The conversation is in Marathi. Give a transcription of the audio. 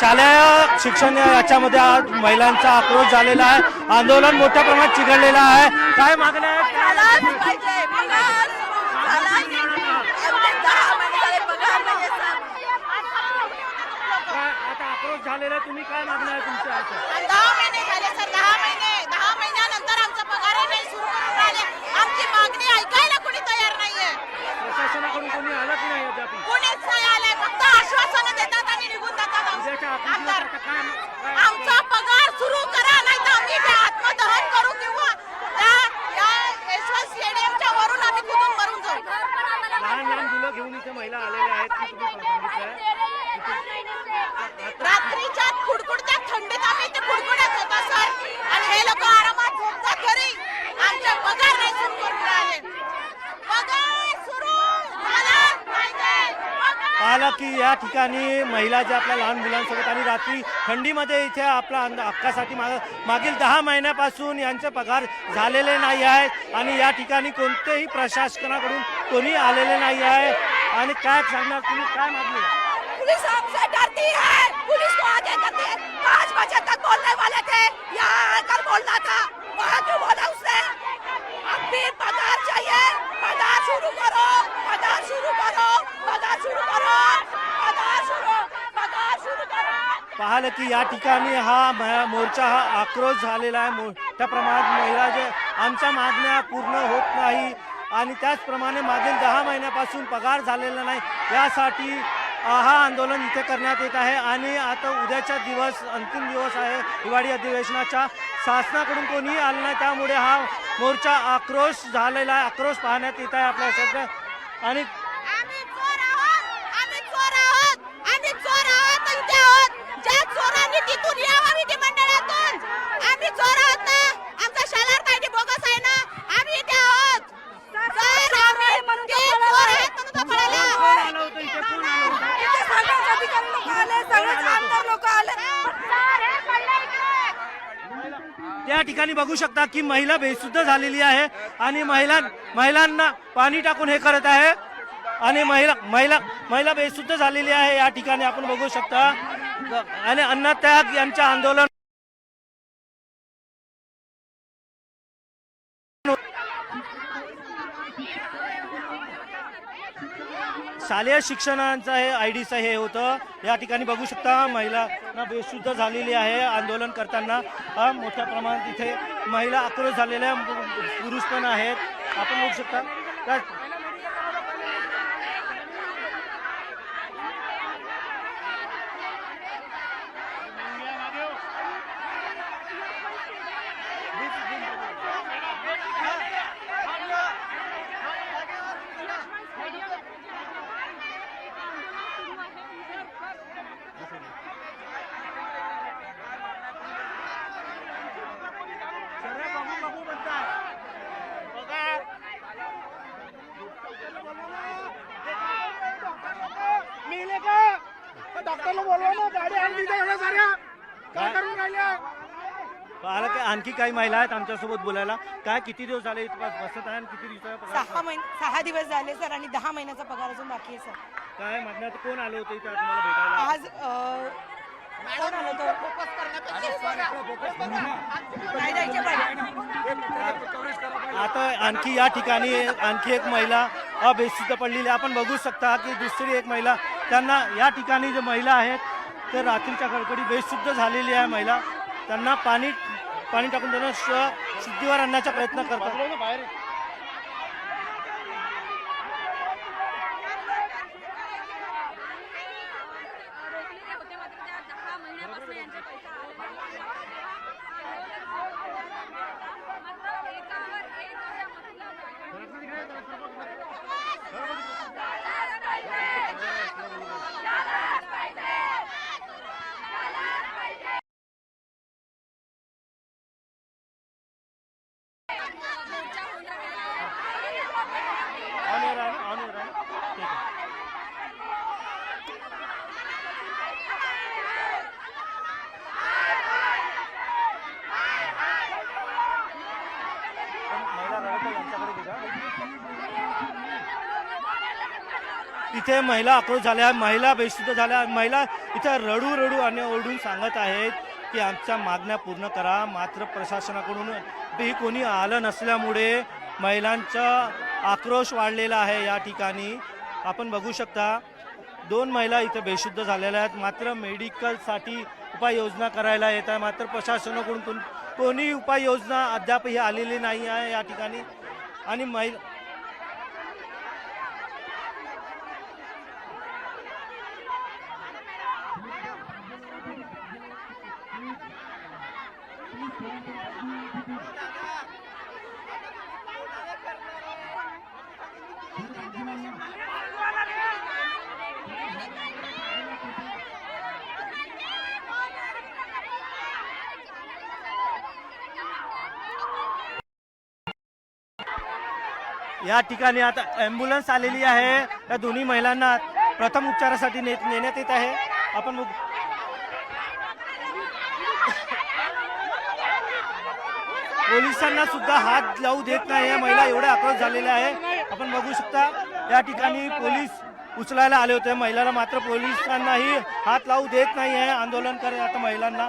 शालेय शिक्षण याच्यामध्ये आज महिलांचा आक्रोश झालेला आहे, आंदोलन मोठ्या प्रमाणात चिघळलेलं आहे। काय मागण्या आहेत? आता आक्रोश झालेला आहे, तुम्ही काय मागण्या आहे तुमच्या? 10 महिने झाले सर, 10 महिन्यानंतर आमचा पगार नाही सुरू करून राहिले। आमची मागणी ऐकायला कोणी तयार नाहीये। प्रशासनाकडून कोणी आलं की नाही अद्याप? कोणीच नाही आलंय, फक्त आश्वासनं देतात आणि निघून जातात। आमचा पगार सुरू करा, नाही तर आम्ही ते आत्मदहन करू किंवा या यशवंत स्टेडियमच्या वरून आम्ही कुठून मरून जाऊ। लहान लहान मुलं घेऊन इथे महिला आलेल्या आहेत की तुम्ही सांगितलंय रात्रीच्या कुडकुडत्या थंडीत आम्ही इथे कुडकुडत होता सर, आणि हे लोक आरामात झोपतात घरी। आमचे पगार नाही सुरू करून राहिले। पगार सुरू झाला पाहिजे। पाहिलं की या ठिकाणी महिला ज्या आपल्या लहान मुलांसोबत आणि रात्री थंडीमध्ये इथे आपला हक्कासाठी मागील 10 महिन्यापासून यांचे पगार झालेले नाही आहेत आणि या ठिकाणी कोणतेही प्रशासनाकडून कोणी आलेले नाही आहे। आणि काय सांगणार तुम्ही, काय मागणी? पुलिस हमसे डरती है, पुलिस को आगे करते हैं। 5 बजे तक बोलने वाले थे, यहाँ आकर बोलना था, वहाँ क्यों बोला उसने? अब भी पगार चाहिए, पगार शुरू करो, पगार शुरू करो, पगार शुरू करो, पगार शुरू करो। पाहिलं की या ठिकाणी हा मोर्चा हा आक्रोश झालेला आहे। मोठ्या प्रमाणात महिला जे आमच्या मागण्या पूर्ण होत नाही आणि त्याचप्रमाणे मागील 10 महिन्यापासून पगार झालेला नाही, यासाठी हा आंदोलन इथे करण्यात येत आहे। आणि आता उद्याचा दिवस अंतिम दिवस आहे हिवाळी अधिवेशनाचा, शासनाकडून कोणीही आलं नाही, त्यामुळे हा मोर्चा आक्रोश झालेला आहे, आक्रोश पाहण्यात येत आहे आपल्या सगळं। आणि त्या ठिकाणी बघू शकता की महिला बेशुद्ध झालेली आहे आणि महिलांना पाणी टाकून हे करत आहे आणि महिला बेशुद्ध झालेली आहे। या ठिकाणी आपण बघू शकता आणि अन्नत्याग यांचे आंदोलन शालेय शिक्षणाचं हे आयडीचं हे होतं। या ठिकाणी बघू शकता महिला बेशुद्ध झालेली आहे आंदोलन करताना। मोठ्या प्रमाणात इथे महिला आक्रोश झालेल्या, पुरुष पण आहेत, आपण बघू शकता। पाहिलं की आणखी काही महिला आहेत आमच्यासोबत बोलायला। काय किती दिवस झाले इथे बसत आहे आणि किती दिवसाचा? 6 दिवस झाले सर, आणि 10 महिन्याचा पगार अजून बाकी आहे सर। काय मागण्यात कोण आलं होतं इथे तुम्हाला भेटायला? आज कोण आलं होतं? आता आणखी या ठिकाणी आणखी एक महिला बेशुद्ध पडलेली आपण बघू शकता की दुसरी एक महिला, त्यांना या ठिकाणी जे महिला आहेत ते रात्रीच्या कडकडी बेशुद्ध झालेली आहे महिला, त्यांना पाणी टाकून त्यांना शुद्धीवर आणण्याचा प्रयत्न करतात। महिला यांच्याकडे इथे महिला आक्रोश झाल्या, महिला बेशुद्ध झाल्या, महिला इथे रडू रडू आणि ओरडून सांगत आहेत की आमच्या मागण्या पूर्ण करा. मात्र प्रशासनाकडून ही कोणी आलं नसल्यामुळे महिलांचा आक्रोश वाढलेला आहे. या ठिकाणी आपण बघू शकता 2 महिला इथे बेशुद्ध झालेल्या आहेत. मात्र मेडिकलसाठी उपाययोजना करायला येत आहे, मात्र प्रशासनाकडून कोणी उपाययोजना अद्यापही आलेली नाही आहे या ठिकाणी. आणि या ठिकाणी आता ॲम्ब्युलन्स आलेली आहे. या दोन्ही महिलांना प्रथम उपचारासाठी नेण्यात येत आहे. आपण पोलिसांना सुद्धा हात लावू देत नाही. या महिला एवढ्या आक्रोश झालेल्या आहे. आपण बघू शकता या ठिकाणी पोलीस उचलायला आले होते महिलाला, मात्र पोलिसांनाही हात लावू देत नाही आहे. आंदोलन करत आता महिलांना